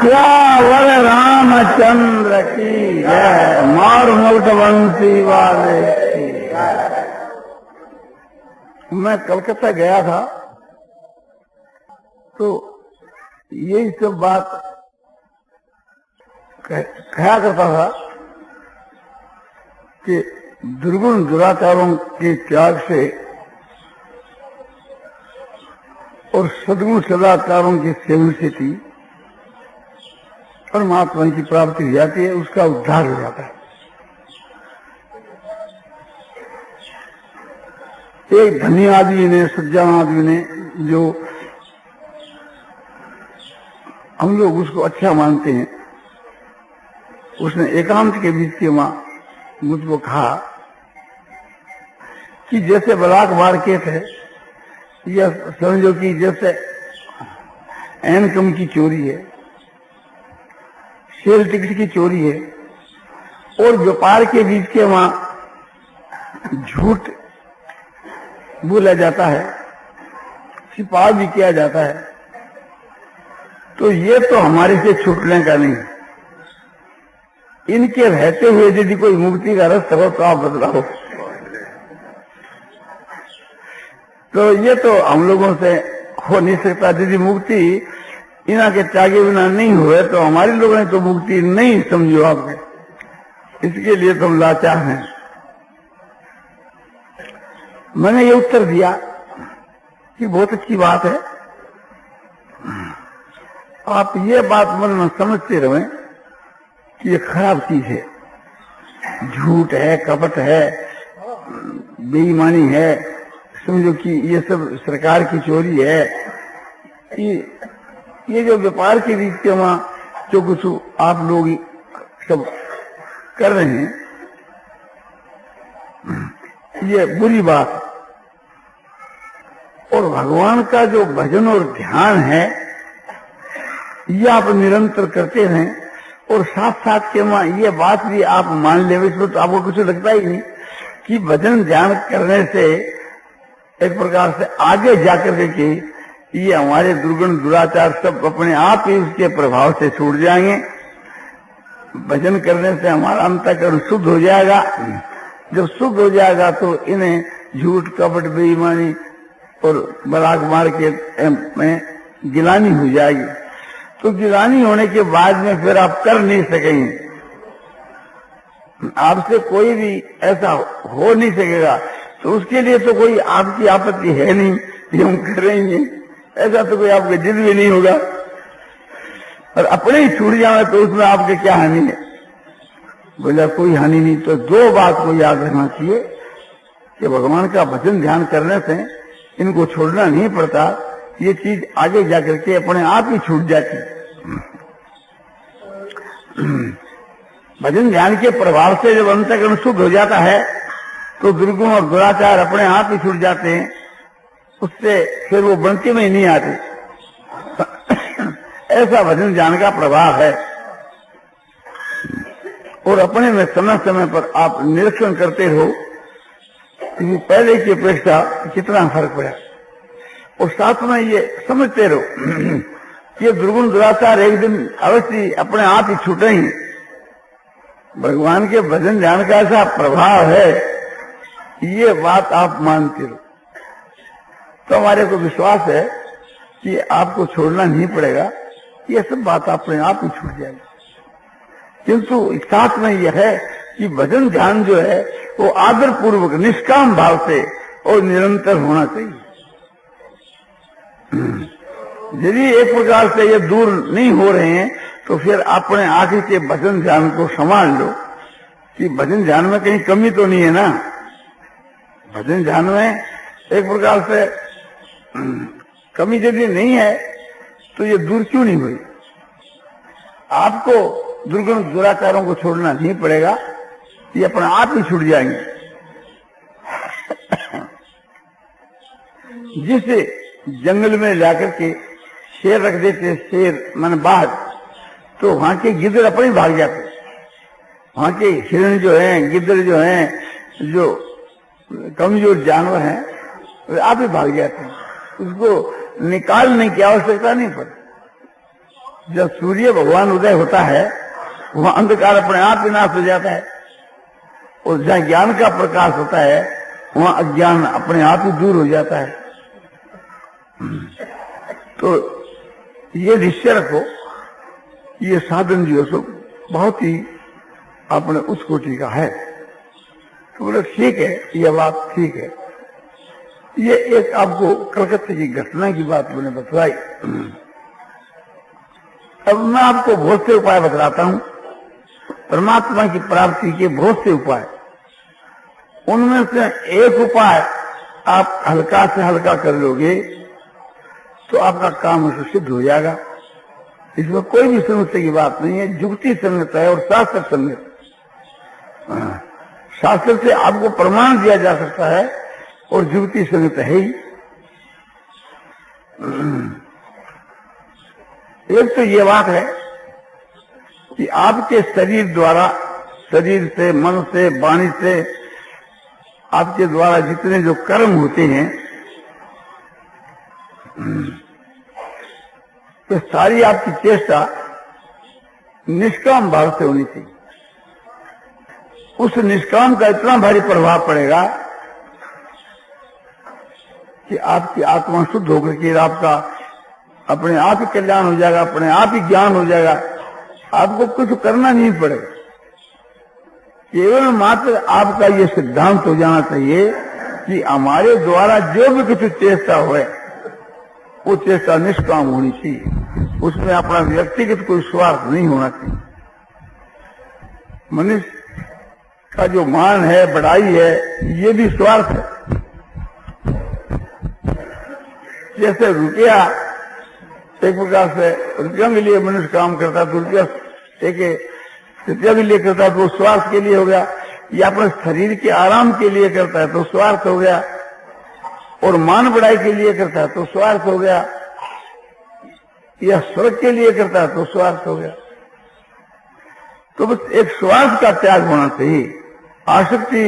सियावर रामचंद्र की जय। मार मुकुट बंसी वाले की जय। मैं कलकत्ता गया था तो यही सब बात कहा करता था कि दुर्गुण दुराचारों के त्याग से और सद्गुण सदाचारों के सेवन से थी परमात्मा की प्राप्ति हो जाती है, उसका उद्धार हो जाता है। एक धनी आदमी ने, सज्जन आदमी ने, जो हम लोग उसको अच्छा मानते हैं, उसने एकांत के बीच के वहां मुझको कहा कि जैसे ब्लैक मार्केट है या समझो कि जैसे इनकम की चोरी है, सेल टिकट की चोरी है, और व्यापार के बीच के वहां झूठ बोला जाता है, छिपाव भी किया जाता है, तो ये तो हमारे से छूटने का नहीं। इनके रहते हुए यदि कोई मुक्ति का रास्ता हो तो आप बतलाओ। तो ये तो हम लोगों से हो नहीं सकता। यदि मुक्ति इना के त्यागे बिना नहीं हुए तो हमारे लोगों ने तो मुक्ति नहीं समझो आपने। इसके लिए तुम लाचार हैं। मैंने ये उत्तर दिया कि बहुत अच्छी बात है, आप ये बात मन में समझते रहे कि ये खराब चीज है, झूठ है, कपट है, बेईमानी है, समझो कि ये सब सरकार की चोरी है, ये जो व्यापार के बीच के वहां जो कुछ आप लोग सब कर रहे हैं, ये बुरी बात है। और भगवान का जो भजन और ध्यान है ये आप निरंतर करते रहें, और साथ साथ के वहां ये बात भी आप मान ले, इसमें तो आपको कुछ लगता ही नहीं कि भजन ध्यान करने से एक प्रकार से आगे जाकर के ये हमारे दुर्गुण दुराचार सब अपने आप ही उसके प्रभाव से छूट जाएंगे। भजन करने से हमारा अंतःकरण शुद्ध हो जाएगा। जब शुद्ध हो जाएगा तो इन्हें झूठ, कपट, बेईमानी और ब्लैक मार्केट में गिलानी हो जाएगी। तो गिलानी होने के बाद में फिर आप कर नहीं सकेंगे, आपसे कोई भी ऐसा हो नहीं सकेगा। तो उसके लिए तो कोई आपकी आपत्ति है नहीं कि हम करेंगे, ऐसा तो कोई आपके जिद भी नहीं होगा। और अपने ही छूट जाए तो उसमें आपके क्या हानि है? बोला कोई हानि नहीं। तो दो बात को याद रखना चाहिए कि भगवान का भजन ध्यान करने से इनको छोड़ना नहीं पड़ता, ये चीज आगे जाकर के अपने आप ही छूट जाती। भजन ध्यान के प्रभाव से जब अंतःकरण शुद्ध हो जाता है तो दुर्गुण और दुराचार अपने आप ही छूट जाते हैं, उससे फिर वो बनते में ही नहीं आते। ऐसा भजन ध्यान का प्रभाव है। और अपने में समय समय पर आप निरीक्षण करते हो कि पहले की अपेक्षा कितना फर्क पड़ा, और साथ में ये समझते रहो कि दुर्गुण दुराचार एक दिन अवश्य अपने आप ही छूटेंगे। भगवान के भजन ध्यान का ऐसा प्रभाव है, ये बात आप मानते रहो तो हमारे को विश्वास है कि आपको छोड़ना नहीं पड़ेगा। ये सब बात अपने आप ही छूट जाएगी। किंतु साथ में यह है कि भजन ध्यान जो है वो आदर पूर्वक निष्काम भाव से और निरंतर होना चाहिए। यदि एक प्रकार से ये दूर नहीं हो रहे हैं तो फिर अपने आगे के भजन ध्यान को संभाल लो कि भजन ध्यान में कहीं कमी तो नहीं है ना। भजन ध्यान में एक प्रकार से कमी यदि नहीं है तो ये दूर क्यों नहीं हुई? आपको दुर्गुण दुराचारों को छोड़ना नहीं पड़ेगा, ये अपने आप ही छूट जाएंगे। जिसे जंगल में जाकर के शेर रख देते, शेर मन बाघ, तो वहां के गिद्ध अपने भाग जाते। वहां के हिरण जो हैं, गिद्ध जो हैं, जो कमजोर जानवर हैं, वे आप ही भाग जाते हैं। उसको निकालने की आवश्यकता नहीं पड़ती। जब सूर्य भगवान उदय होता है वहां अंधकार अपने आप विनाश हो जाता है, और जहाँ ज्ञान का प्रकाश होता है वहां अज्ञान अपने आप ही दूर हो जाता है। तो ये निश्चय रखो, ये साधन जो सो बहुत ही अपने उस कोटि का है। तो बोले ठीक है, ये बात ठीक है। ये एक आपको कलकत्ते की घटना की बात मैंने बतलाई। अब मैं आपको बहुत से उपाय बतलाता हूं, परमात्मा की प्राप्ति के बहुत से उपाय। उनमें से एक उपाय आप हल्का से हल्का कर लोगे तो आपका काम उससे सिद्ध हो जाएगा। इसमें कोई भी समस्या की बात नहीं है, जुक्ति संगत है और शास्त्र संगत। शास्त्र से आपको प्रमाण दिया जा सकता है और जुक्ति संगत है ही। एक तो ये बात है कि आपके शरीर द्वारा, शरीर से, मन से, वाणी से आपके द्वारा जितने जो कर्म होते हैं तो सारी आपकी चेष्टा निष्काम भाव से होनी चाहिए। उस निष्काम का इतना भारी प्रभाव पड़ेगा कि आपकी आत्मा शुद्ध होकर के आपका अपने आप ही कल्याण हो जाएगा, अपने आप ही ज्ञान हो जाएगा। आपको कुछ करना नहीं पड़ेगा, केवल मात्र आपका ये सिद्धांत हो जाना चाहिए कि हमारे द्वारा जो भी कुछ चेष्टा हो वो चेष्टा निष्काम होनी चाहिए, उसमें अपना व्यक्तिगत कोई स्वार्थ नहीं होना चाहिए। मनुष्य का जो मान है, बड़ाई है, ये भी स्वार्थ है। जैसे रुपया एक प्रकार से रुपया के लिए मनुष्य काम करता है, तो रुपया भी लिए करता है तो स्वार्थ के लिए हो गया, या अपने शरीर के आराम के लिए करता है तो स्वार्थ हो गया, और मान बढ़ाई के लिए करता है तो स्वार्थ हो गया, या स्वर्ग के लिए करता है तो स्वार्थ हो गया। तो बस एक स्वार्थ का त्याग होना चाहिए, आसक्ति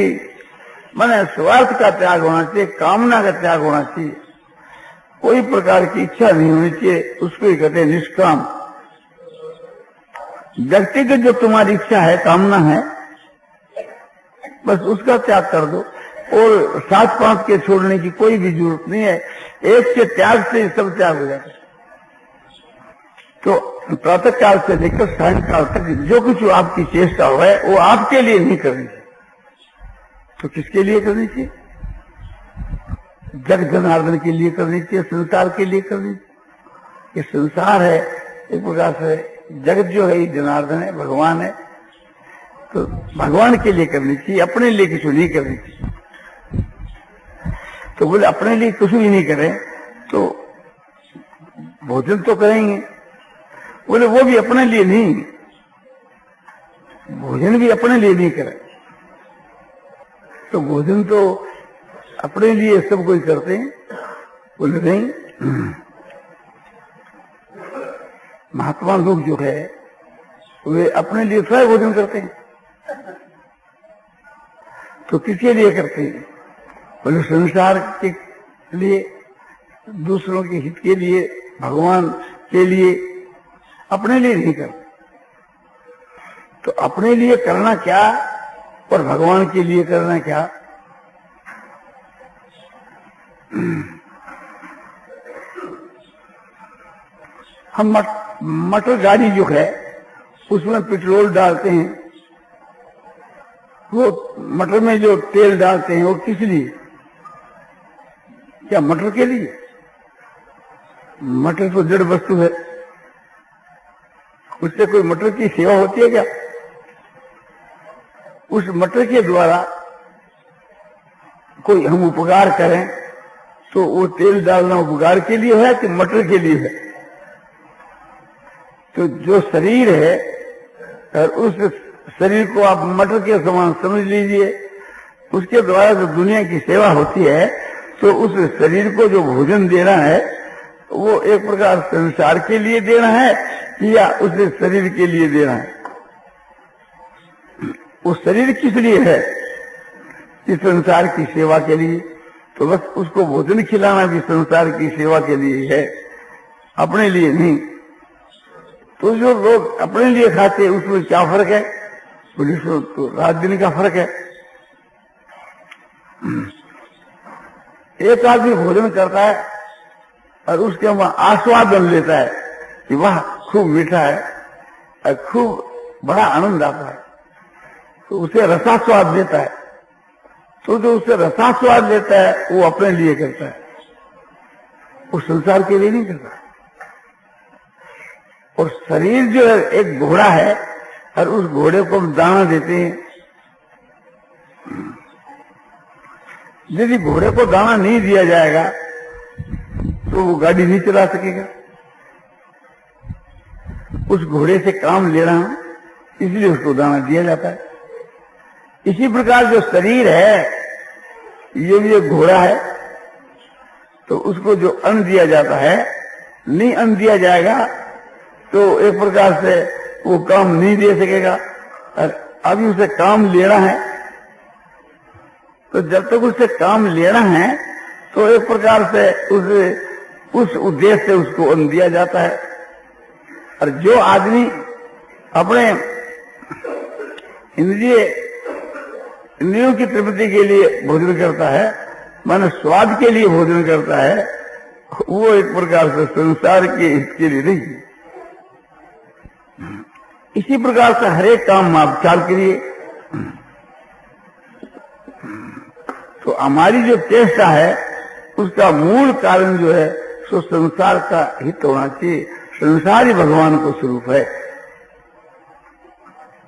माने स्वार्थ का त्याग होना चाहिए, कामना का त्याग होना चाहिए, कोई प्रकार की इच्छा नहीं होनी चाहिए। उसको ही कहते हैं निष्काम। व्यक्तिगत जो तुम्हारी इच्छा है, कामना है, बस उसका त्याग कर दो, और 7-5 के छोड़ने की कोई भी जरूरत नहीं है। एक के त्याग से सब त्याग हो जाता है। तो प्रातः काल से लेकर सायंकाल तक जो कुछ आपकी चेष्टा हो है वो आपके लिए नहीं करनी चाहिए। तो किसके लिए करनी चाहिए? जग जनार्दन के लिए करनी चाहिए, संसार के लिए करनी चाहिए। ये संसार है, एक प्रकार से जगत जो है ये जनार्दन है, भगवान है, तो भगवान के लिए करनी चाहिए, अपने लिए कुछ नहीं करनी चाहिए। तो बोले अपने लिए कुछ भी नहीं करें तो भोजन तो करेंगे, बोले वो भी अपने लिए नहीं, भोजन भी अपने लिए नहीं करें। तो भोजन तो अपने लिए सब कोई करते हैं, बोले नहीं। महात्मा लोग जो है वे अपने लिए स्वयं भोजन करते हैं। तो किसके लिए करते हैं? बोले संसार के लिए, दूसरों के हित के लिए, भगवान के लिए, अपने लिए नहीं करते। तो अपने लिए करना क्या और भगवान के लिए करना क्या? हम मोटर गाड़ी जो है उसमें पेट्रोल डालते हैं, वो मटर में जो तेल डालते हैं वो किस लिए? क्या मटर के लिए? मटर तो जड़ वस्तु है, उससे कोई मटर की सेवा होती है क्या? उस मटर के द्वारा कोई हम उपकार करें तो वो तेल डालना उपकार के लिए है कि मटर के लिए है? तो जो शरीर है और उस शरीर को आप मटर के समान समझ लीजिए, उसके द्वारा जो दुनिया की सेवा होती है, तो उस शरीर को जो भोजन देना है वो एक प्रकार संसार के लिए देना है या उस शरीर के लिए देना है? वो शरीर किस लिए है? इस संसार की सेवा के लिए। तो बस उसको भोजन खिलाना भी संसार की सेवा के लिए है, अपने लिए नहीं। तो जो लोग अपने लिए खाते हैं उसमें क्या फर्क है? पुलिस तो रात दिन का फर्क है। एक आदमी भोजन करता है और उसके वहां आस्वादन लेता है कि वाह खूब मीठा है और खूब बड़ा आनंद आता है, तो उसे रसास्वाद देता है। तो जो उसे रसास्वाद लेता है वो अपने लिए करता है, वो संसार के लिए नहीं करता। और शरीर जो है एक घोड़ा है और उस घोड़े को हम दाना देते हैं। यदि घोड़े को दाना नहीं दिया जाएगा तो वो गाड़ी नहीं चला सकेगा। उस घोड़े से काम लेना इसलिए उसको दाना दिया जाता है। इसी प्रकार जो शरीर है ये भी एक घोड़ा है, तो उसको जो अन्न दिया जाता है, नहीं अन्न दिया जाएगा तो एक प्रकार से वो काम नहीं दे सकेगा। और अभी उसे काम लेना है, तो जब तक उसे काम लेना है तो एक प्रकार से उस उद्देश्य से उसको अन्न दिया जाता है। और जो आदमी अपने इंद्रियों की तृप्ति के लिए भोजन करता है, माने स्वाद के लिए भोजन करता है, वो एक प्रकार से संसार के इसके लिए नहीं। इसी प्रकार से हरेक काम आप चाल करिए। तो हमारी जो चेष्टा है उसका मूल कारण जो है सो संसार का हित होना चाहिए। संसार ही भगवान को स्वरूप है।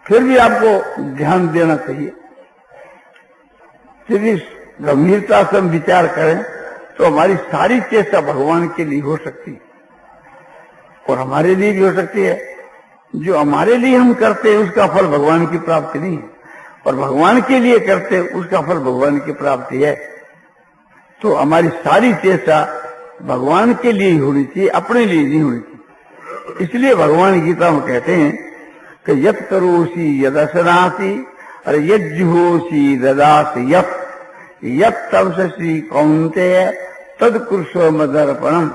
फिर भी आपको ध्यान देना चाहिए। यदि गंभीरता से हम विचार करें तो हमारी सारी चेष्टा भगवान के लिए हो सकती है और हमारे लिए भी हो सकती है। जो हमारे लिए हम करते हैं उसका फल भगवान की प्राप्ति नहीं है, और भगवान के लिए करते हैं उसका फल भगवान की प्राप्ति है। तो हमारी सारी चेष्टा भगवान के लिए ही होनी चाहिए, अपने लिए नहीं होनी चाहिए। इसलिए भगवान गीता में कहते हैं कि यत् करोषि यदशनासि और यज्जुहोषि ददासि यत् तपस्वी कौन्तेय तत्कुरुषो मदर्पणम।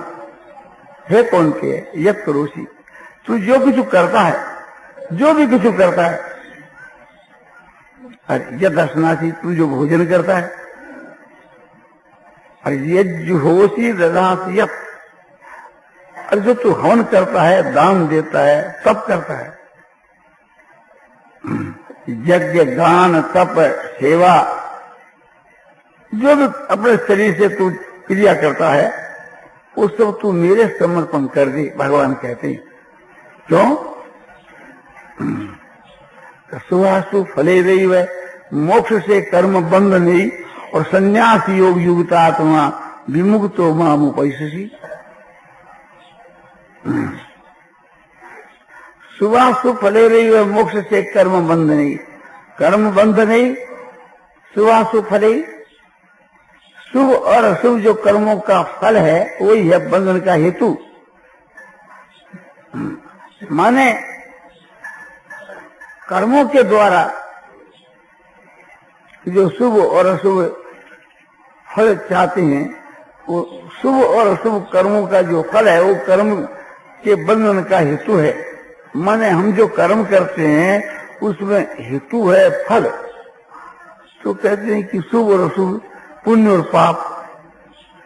हे कौन्तेय यत् करोषि, तू जो कुछ करता है, जो भी कुछ करता है, और यदशनासि तू जो भोजन करता है, और यज्जुहोषि ददासि यत्, और जो तू हवन करता है, दान देता है, तप करता है, यज्ञ गान तप सेवा, जो भी अपने शरीर से तू क्रिया करता है वो सब तू मेरे समर्पण कर दे। भगवान कहते हैं क्यों? सुहासु फले रही वह मोक्ष से कर्म बंध नहीं, और संन्यास योग युक्तात्मा विमुक्तो माम उपैससी। सुवासु फले रही वह मोक्ष से कर्म बंध नहीं, कर्म बंध नहीं, सुवासु फले। शुभ और अशुभ जो कर्मों का फल है वही है बंधन का हेतु। माने कर्मों के द्वारा जो शुभ और अशुभ फल चाहते हैं, वो शुभ और अशुभ कर्मों का जो फल है वो कर्म के बंधन का हेतु है। माने हम जो कर्म करते हैं उसमें हेतु है फल। तो कहते हैं कि शुभ और अशुभ, पुण्य और पाप,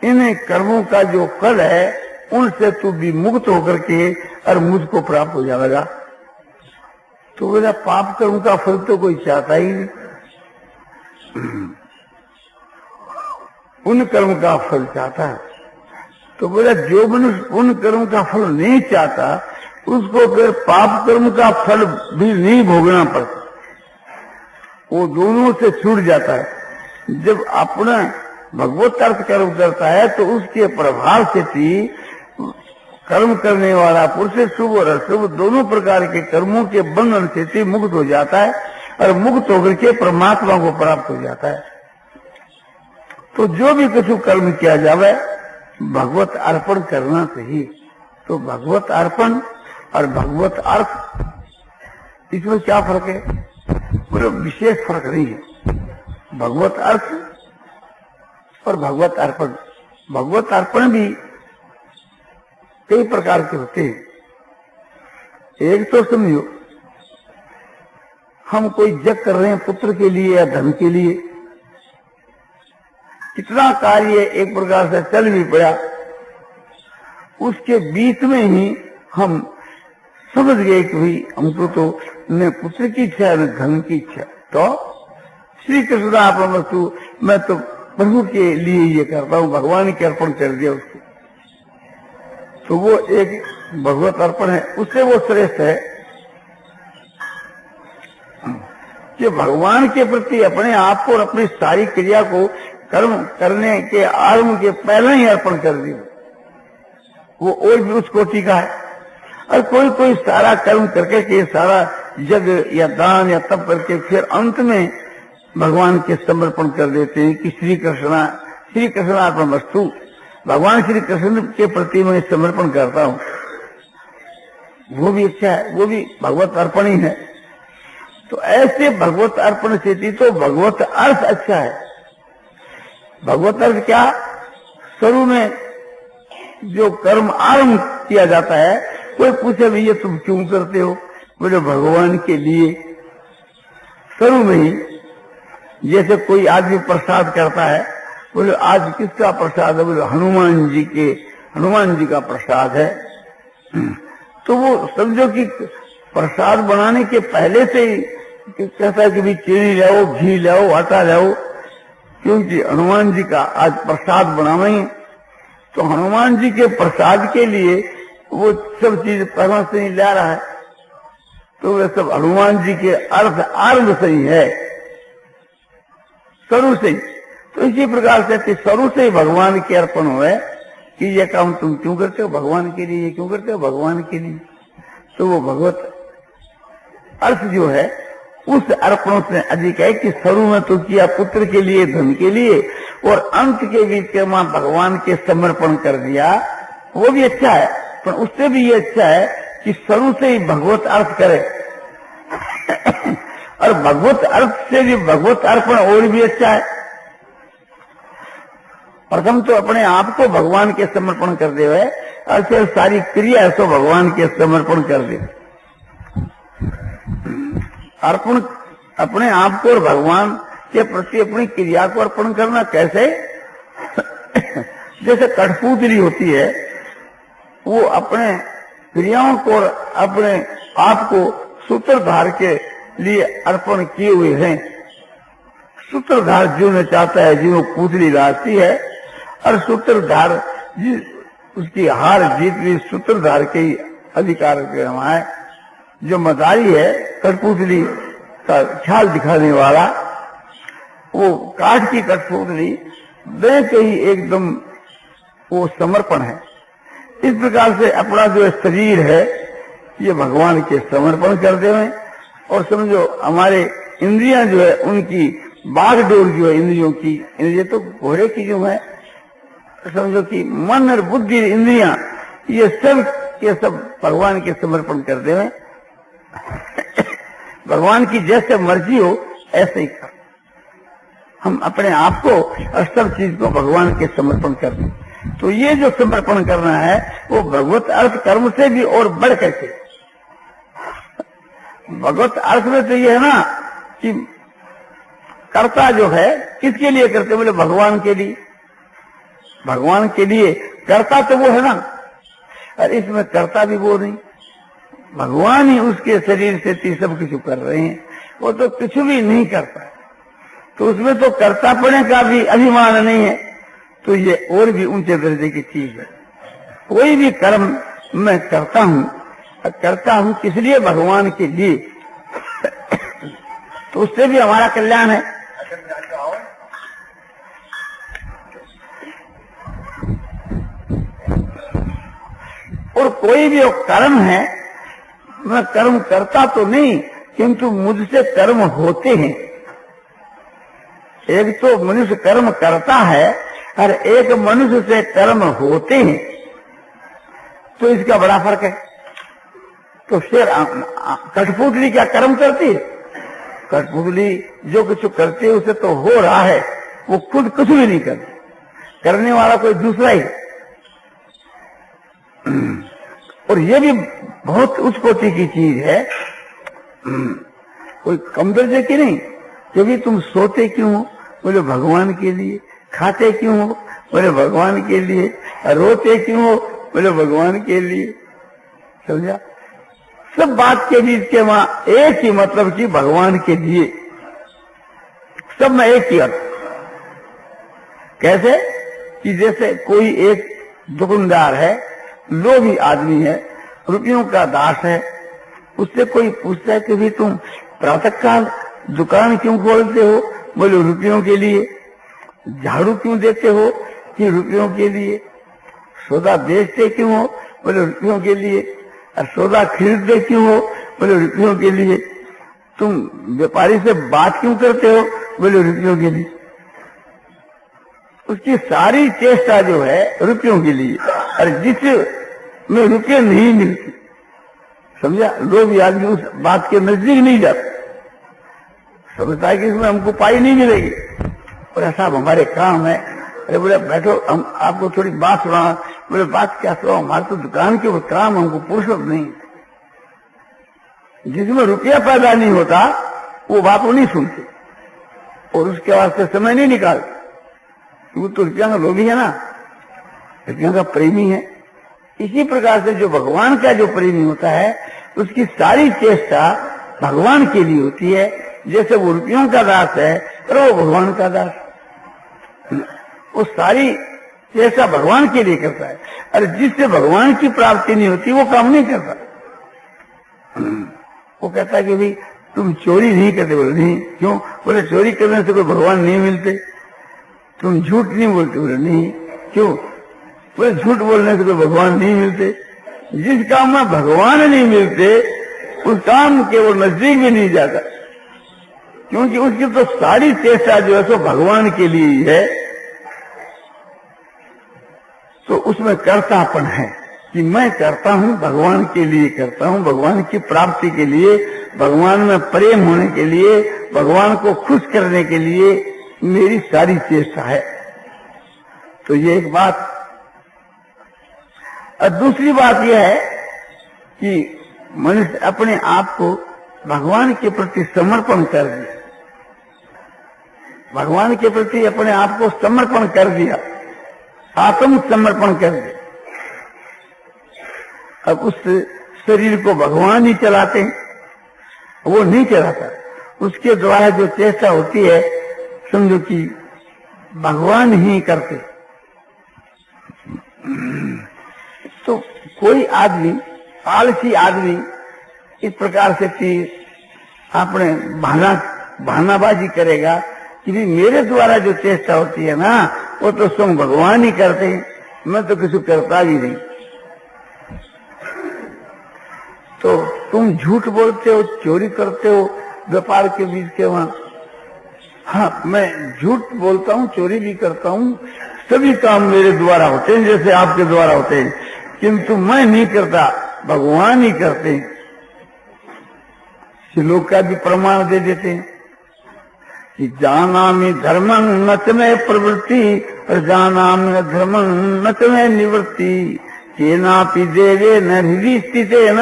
इन कर्मों का जो फल है उनसे तू भी मुक्त होकर के और मुझको प्राप्त हो जाएगा। तो बोला पाप कर्म का फल तो कोई चाहता ही नहीं, पुण्य कर्म का फल चाहता है। तो बोला जो मनुष्य पुण्य कर्म का फल नहीं चाहता उसको फिर पाप कर्म का फल भी नहीं भोगना पड़ता, वो दोनों से छूट जाता है। जब अपना भगवत अर्थ कर्म करता है तो उसके प्रभाव से भी कर्म करने वाला पुरुष शुभ और अशुभ दोनों प्रकार के कर्मों के बंधन से भी मुक्त हो जाता है और मुक्त होकर के परमात्मा को प्राप्त हो जाता है। तो जो भी कुछ कर्म किया जावे भगवत अर्पण करना चाहिए। तो भगवत अर्पण और भगवत अर्थ इसमें क्या फर्क है? कोई विशेष फर्क नहीं है। भगवत अर्थ और भगवत अर्पण, भगवत अर्पण भी कई प्रकार के होते हैं। एक तो समझो, हम कोई जग कर रहे हैं पुत्र के लिए या धन के लिए, इतना कार्य एक प्रकार से चल भी पड़ा, उसके बीच में ही हम समझ गए कि भाई हमको तो न पुत्र की इच्छा न धन की इच्छा, तो श्री कृष्ण आप वस्तु मैं तो प्रभु के लिए ये करता हूँ, भगवान के अर्पण कर दिया उसको, तो वो एक भगवत अर्पण है, उससे वो श्रेष्ठ है कि भगवान के प्रति अपने आप को और अपनी सारी क्रिया को कर्म करने के आरंभ के पहले ही अर्पण कर दिया, वो और भी उस कोटि का है। और कोई कोई सारा कर्म करके के सारा जग या दान या तप करके फिर अंत में भगवान के समर्पण कर देते हैं कि श्री कृष्णार्पण वस्तु, भगवान श्री कृष्ण के प्रति मैं समर्पण करता हूँ, वो भी अच्छा है, वो भी भगवत अर्पण ही है। तो ऐसे भगवत अर्पण से तो भगवत अर्थ अच्छा है। भगवत अर्थ क्या? शुरू में जो कर्म आरंभ किया जाता है, कोई पूछे भैया तुम क्यों करते हो, बोले भगवान के लिए। शुरू में ही जैसे कोई आदमी प्रसाद करता है, बोले आज किसका प्रसाद है, बोले हनुमान जी का प्रसाद है, तो वो समझो कि प्रसाद बनाने के पहले से ही कहता है कि भी चीनी लाओ, घी लाओ, आटा लाओ, क्योंकि हनुमान जी का आज प्रसाद बनाना ही। तो हनुमान जी के प्रसाद के लिए वो सब चीज पहले से ही ला रहा है, तो वे सब हनुमान जी के अर्थ आरंभ से ही है, शुरू से ही। तो इसी प्रकार से शुरू से ही भगवान के अर्पण हुए कि ये काम तुम क्यों करते हो, भगवान के लिए, ये क्यों करते हो, भगवान के लिए। तो वो भगवत अर्थ जो है उस अर्पण से अधिक है कि शुरू में तो किया पुत्र के लिए, धन के लिए, और अंत के बीच में भगवान के समर्पण कर दिया, वो भी अच्छा है। पर उससे भी ये अच्छा है कि शुरू से ही भगवत अर्थ करे और भगवत अर्थ से भी भगवत अर्पण और भी अच्छा है। प्रथम तो अपने आप को भगवान के समर्पण कर दे हुए और फिर सारी क्रिया है तो भगवान के समर्पण कर दे। अर्पण अपने आप को और भगवान के प्रति अपनी क्रिया को अर्पण करना कैसे? जैसे कठपुतली होती है, वो अपने क्रियाओं को और अपने आप को सूत्रधार के लिए अर्पण किए हुए हैं। सूत्रधार जो न चाहता है, जो पुतली नाचती है, और सूत्रधार उसकी हार जीत भी सूत्रधार के ही अधिकार के है। जो मदारी है, कठपुतली का ख्याल दिखाने वाला, वो काठ की कठपुतली दे के ही एकदम वो समर्पण है। इस प्रकार से अपना जो शरीर है ये भगवान के समर्पण कर देवे, और समझो हमारे इंद्रियां जो है उनकी बागडोर जो है इंद्रियों की, इंद्रिय तो घोड़े की जो है, समझो कि मन और बुद्धि इंद्रियां ये सब के सब भगवान के समर्पण कर देवे। भगवान की जैसे मर्जी हो ऐसे ही कर, हम अपने आप को और सब चीज को भगवान के समर्पण कर दें। तो ये जो समर्पण करना है वो भगवत अर्थ कर्म से भी और बढ़ करके। भगवत अर्थ में तो ये है ना कि कर्ता जो है किसके लिए करते, बोले भगवान के लिए। भगवान के लिए कर्ता तो वो है ना, और इसमें कर्ता भी वो नहीं, भगवान ही उसके शरीर से सब कुछ कर रहे हैं, वो तो कुछ भी नहीं करता है, तो उसमें तो कर्तापने का भी अभिमान नहीं है। तो ये और भी ऊंचे दर्जे की चीज है। कोई भी कर्म मैं करता हूं किस लिए, भगवान के लिए, तो उससे भी हमारा कल्याण है। और कोई भी कर्म है, मैं कर्म करता तो नहीं किंतु मुझसे कर्म होते हैं। एक तो मनुष्य कर्म करता है और एक मनुष्य से कर्म होते हैं, तो इसका बड़ा फर्क है। तो फिर कठपुतली क्या कर्म करती है? कठपुतली जो कुछ करती है उसे तो हो रहा है, वो खुद कुछ भी नहीं करती, करने वाला कोई दूसरा ही। और ये भी बहुत उच्च कोटि की चीज है, कोई कम दर्जे की नहीं। क्योंकि तुम सोते क्यों हो? बोले भगवान के लिए। खाते क्यों हो? बोले भगवान के लिए। रोते क्यों हो? बोले भगवान के लिए। समझा? सब बात के बीच के वहां एक ही मतलब कि भगवान के लिए, सब में एक ही अर्थ। कैसे कि जैसे कोई एक दुकानदार है, लोभी आदमी है, रुपयों का दास है, उससे कोई पूछता है कि भी तुम प्रातःकाल दुकान क्यों खोलते हो? बोले रुपयों के लिए। झाड़ू क्यों देते हो? कि रुपयों के लिए। सौदा बेचते क्यों हो? बोले रुपयों के लिए। और सौदा खरीदते क्यों हो? बोले रुपयों के लिए। तुम व्यापारी से बात क्यों करते हो? बोले रुपयों के लिए। उसकी सारी चेष्टा जो है रुपयों के लिए, और जिसमें रुपये नहीं मिलते, समझा, लोग आदमी उस बात के नजदीक नहीं जाते, समझता है कि इसमें हमको पाई नहीं मिलेगी। और ऐसा हमारे काम है। अरे बोले बैठो, हम आपको थोड़ी बात सुना। बोले बात क्या सुना? हमारे तो दुकान के ऊपर काम, हमको फुर्सत नहीं। जिसमें रुपया पैदा नहीं होता वो बात वो नहीं सुनते और उसके वास्ते समय नहीं निकालते। वो तो रुपया का लोभी है ना, रुपया का प्रेमी है। इसी प्रकार से जो भगवान का जो प्रेमी होता है उसकी सारी चेष्टा भगवान के लिए होती है। जैसे वो रुपयों का दास है और वो भगवान का दास, वो सारी चेष्टा भगवान के लिए करता है। और जिससे भगवान की प्राप्ति नहीं होती वो काम नहीं करता। वो कहता है कि भाई तुम चोरी नहीं करते। बोले नहीं। क्यों? बोले चोरी करने से कोई भगवान नहीं मिलते। तुम झूठ नहीं बोलते। बोले नहीं। क्यों? बोले झूठ बोलने से कोई भगवान नहीं मिलते। जिस काम में भगवान नहीं मिलते उस काम के वो नजदीक भी नहीं जाता, क्योंकि उसकी तो सारी चेष्टा जो है सो भगवान के लिए ही है। तो उसमें कर्तापन है कि मैं करता हूं, भगवान के लिए करता हूं, भगवान की प्राप्ति के लिए, भगवान में प्रेम होने के लिए, भगवान को खुश करने के लिए मेरी सारी चेष्टा है। तो ये एक बात। और दूसरी बात यह है कि मनुष्य अपने आप को भगवान के प्रति समर्पण कर दिया, भगवान के प्रति अपने आप को समर्पण कर दिया, आत्म समर्पण कर दिया। अब उस शरीर को भगवान ही चलाते हैं, वो नहीं चलाता। उसके द्वारा जो चेष्टा होती है समझो कि भगवान ही करते। तो कोई आदमी, आलसी आदमी इस प्रकार से कि अपने बहानाबाजी करेगा कि भी मेरे द्वारा जो चेष्टा होती है ना वो तो स्वयं भगवान ही करते हैं, मैं तो किसी करता भी नहीं। तो तुम झूठ बोलते हो, चोरी करते हो व्यापार के बीच के वहां। हाँ, मैं झूठ बोलता हूँ, चोरी भी करता हूँ, सभी काम मेरे द्वारा होते हैं जैसे आपके द्वारा होते हैं, किंतु मैं नहीं करता, भगवान ही करते हैं। लोग का भी प्रमाण दे देते हैं कि जानामि धर्मं न च मे प्रवृत्ति और जानामि धर्मं न च मे निवृत्ति केनापि देवेन हृदि स्थितेन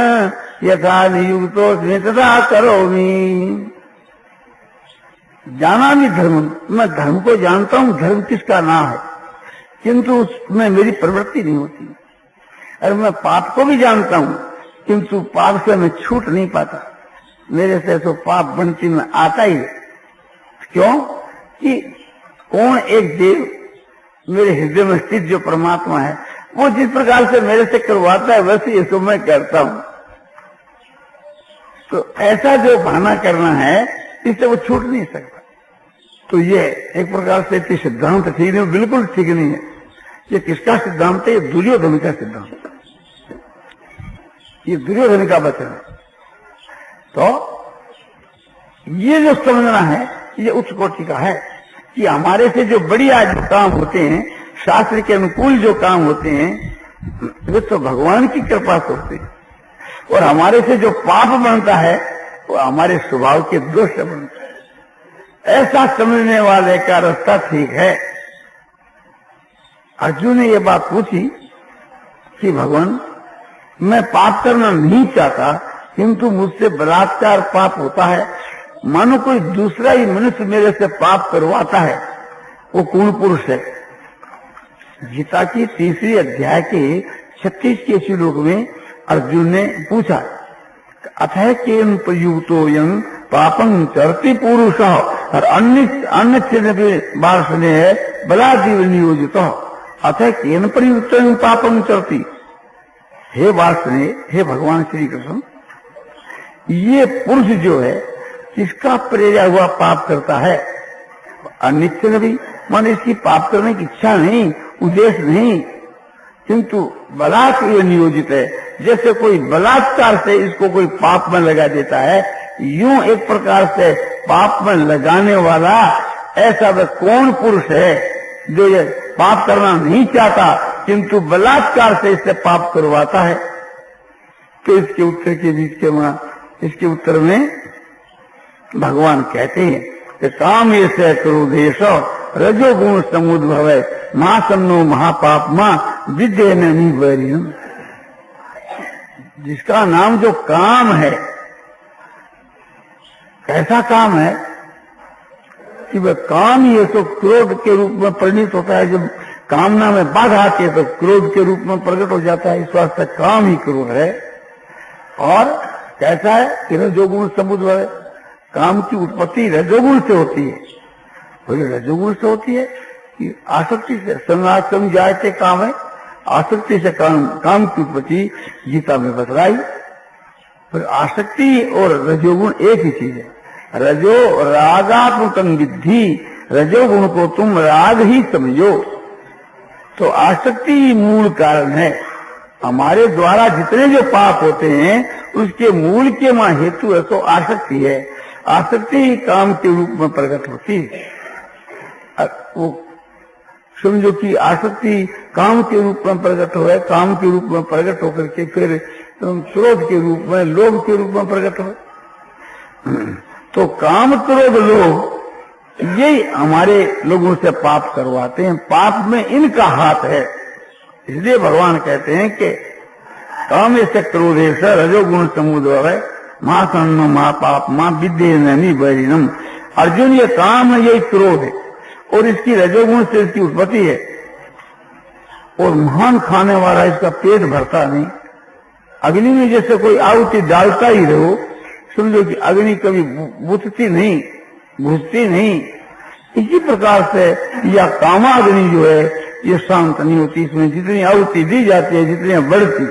यथा नियुक्तोऽस्मि तथा करोमि। जानामि धर्मं, मैं धर्म को जानता हूँ, धर्म किसका नाम है, किंतु उसमें मेरी प्रवृत्ति नहीं होती। और मैं पाप को भी जानता हूँ, किंतु पाप से मैं छूट नहीं पाता, मेरे से तो पाप बनती में आता ही है। क्यों? कि कौन एक देव मेरे हृदय में स्थित जो परमात्मा है वो जिस प्रकार से मेरे से करवाता है वैसे ये तो मैं करता हूं। तो ऐसा जो बहाना करना है इससे वो छूट नहीं सकता। तो ये एक प्रकार से सिद्धांत ठीक नहीं, बिल्कुल ठीक नहीं है। ये किसका सिद्धांत है? ये दुर्योधन का सिद्धांत, ये दुर्योधन का वचन है। तो ये जो समझना है ये उच्च कोटि का है कि हमारे से जो बढ़िया जो काम होते हैं, शास्त्र के अनुकूल जो काम होते हैं, वे तो भगवान की कृपा से होते हैं, और हमारे से जो पाप बनता है वो हमारे स्वभाव के दोष से बनता है। ऐसा समझने वाले का रास्ता ठीक है। अर्जुन ने ये बात पूछी कि भगवान मैं पाप करना नहीं चाहता, किंतु मुझसे बलात्कार पाप होता है, मानो कोई दूसरा ही मनुष्य मेरे से पाप करवाता है, वो कौन पुरुष है? गीता की 3री अध्याय के 36 श्लोक में अर्जुन ने पूछा, अथः केन प्रयुक्तो यं पापं चरति पुरुष और अन्य वार्षणे है बलादीव नियोजित अथः केन प्रयुक्त पापं चरति। हे वार्षणे, हे भगवान श्री कृष्ण, ये पुरुष जो है किसका प्रेरा हुआ पाप करता है? अनिश्चय भी, माने इसकी पाप करने की इच्छा नहीं, उद्देश्य नहीं, किंतु बलात् ये नियोजित है। जैसे कोई बलात्कार से इसको कोई पाप में लगा देता है, यूं एक प्रकार से पाप में लगाने वाला ऐसा वह कौन पुरुष है जो ये पाप करना नहीं चाहता किंतु बलात्कार से इससे पाप करवाता है? तो इसके उत्तर के बीच के वहां, इसके उत्तर में भगवान कहते हैं कि काम ये से क्रोधेश रजोगुण समुद्भव महासन्नो महापापमा विद्य निवैरियम। जिसका नाम जो काम है, कैसा काम है कि वह काम ही है तो क्रोध के रूप में परिणित होता है। जब कामना में बाधा आती है तो क्रोध के रूप में प्रकट हो जाता है। इस वास्ते काम ही क्रोध है। और कैसा है कि रजोगुण समुद्भव, काम की उत्पत्ति रजोगुण से होती है। बोले रजोगुण से होती है कि आसक्ति से, संग जायते काम है, आसक्ति से काम की उत्पत्ति गीता में बतलाई। फिर आसक्ति और रजोगुण एक ही चीज है। रजो रागात्मकं विद्धि, रजोगुण को तुम राग ही समझो। तो आसक्ति मूल कारण है। हमारे द्वारा जितने जो पाप होते हैं उसके मूल के मां हेतु है तो आसक्ति है। आसक्ति ही काम के रूप में प्रकट होती है। वो समझो कि आसक्ति काम के रूप में प्रकट हो है, काम के रूप में प्रकट होकर के फिर क्रोध के रूप में, लोभ के रूप में प्रकट हो। तो काम, क्रोध, लोभ यही हमारे लोगों से पाप करवाते हैं। पाप में इनका हाथ है। इसलिए भगवान कहते हैं कि काम से क्रोधे से रजोगुण समुद्भव है महासन्न महापाप मां विद्ये नैनी बैरिनम। अर्जुन, ये काम है, यही क्रोध है और इसकी रजोगुण से इसकी उत्पत्ति है। और महान खाने वाला इसका पेट भरता नहीं। अग्नि में जैसे कोई आहुति डालता ही रहो, समझो कि अग्नि कभी बुझती नहीं, बुझती नहीं। इसी प्रकार से यह कामाग्नि जो है ये शांत नहीं होती। इसमें जितनी आहुति दी जाती है जितनी बढ़ती।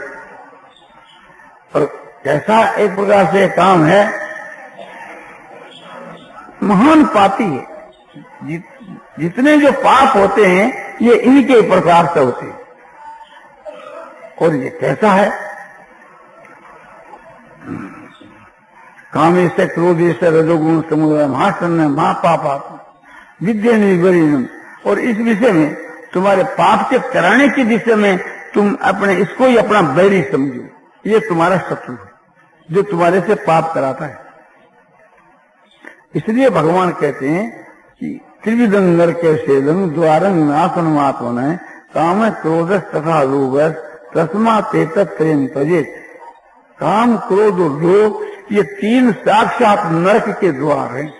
और कैसा एक प्रकार से काम है, महान पापी है। जितने जो पाप होते हैं ये इनके प्रकार से होते हैं। और ये कैसा है, काम से क्रोध से रजोगुण समुद्र महासन्न महापाप विद्या निर्वरीनम। और इस विषय में तुम्हारे पाप के कराने की दिशा में तुम अपने इसको ही अपना बैरी समझो। ये तुम्हारा शत्रु है जो तुम्हारे से पाप कराता है। इसलिए भगवान कहते हैं कि त्रिविधंगर के सेदन द्वारंग नाशन आत्मन है काम क्रोध तथा लोभ तस्मा तेतत्रयं त्यजेत। काम, क्रोध और लोभ ये तीन साक्षात नरक के द्वार हैं,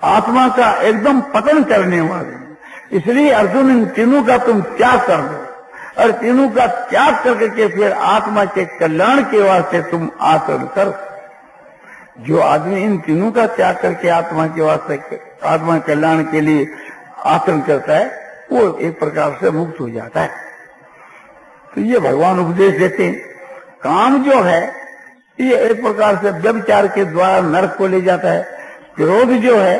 आत्मा का एकदम पतन करने वाले। इसलिए अर्जुन, इन तीनों का तुम त्याग कर दो और तीनों का त्याग करके के फिर आत्मा के कल्याण के वास्ते तुम आचरण कर। जो आदमी इन तीनों का त्याग करके आत्मा के वास्ते, आत्मा कल्याण के लिए आचरण करता है वो एक प्रकार से मुक्त हो जाता है। तो ये भगवान उपदेश देते हैं। काम जो है ये एक प्रकार से व्यभिचार के द्वारा नरक को ले जाता है। क्रोध जो है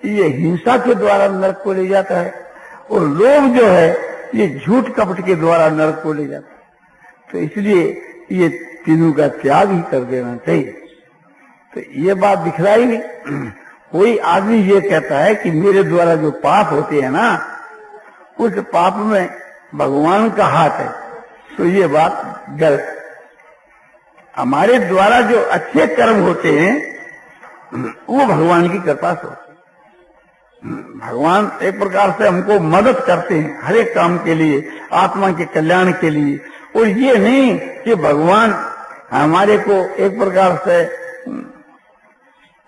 ये हिंसा के द्वारा नरक को ले जाता है। और लोभ जो है ये झूठ कपट के द्वारा नरक को ले जाता है। तो इसलिए ये तीनों का त्याग ही कर देना चाहिए। तो ये बात दिखलाई नहीं। कोई आदमी ये कहता है कि मेरे द्वारा जो पाप होते हैं ना उस पाप में भगवान का हाथ है, तो ये बात गलत। हमारे द्वारा जो अच्छे कर्म होते हैं वो भगवान की कृपा से होते हैं। भगवान एक प्रकार से हमको मदद करते हैं हर एक काम के लिए, आत्मा के कल्याण के लिए। और ये नहीं कि भगवान हमारे को एक प्रकार से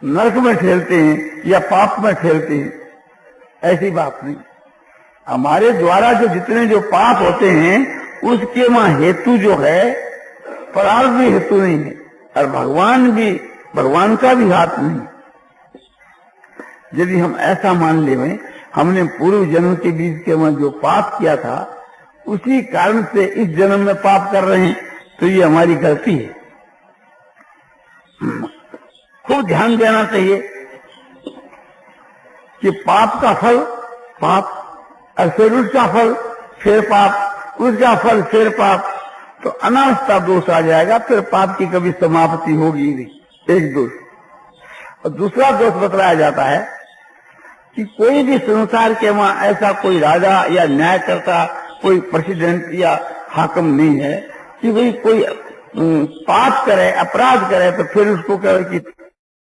नरक में ठेलते हैं या पाप में ठेलते हैं, ऐसी बात नहीं। हमारे द्वारा जो जितने जो पाप होते हैं उसके वहां हेतु जो है परार्थ भी हेतु नहीं है, और भगवान का भी हाथ नहीं। यदि हम ऐसा मान लें हमने पूर्व जन्म के बीच के वहां जो पाप किया था उसी कारण से इस जन्म में पाप कर रहे हैं, तो ये हमारी गलती है। खूब ध्यान देना चाहिए कि पाप का फल पाप, और फिर उसका फल फिर पाप, उसका फल फिर पाप, तो अनावस्था दोष आ जाएगा, फिर पाप की कभी समाप्ति होगी नहीं। एक दोष। और दूसरा दोष बतलाया जाता है कि कोई भी संसार के वहां ऐसा कोई राजा या न्यायकर्ता, कोई प्रेसिडेंट या हाकिम नहीं है कि भाई कोई पाप करे, अपराध करे तो फिर उसको कहे कि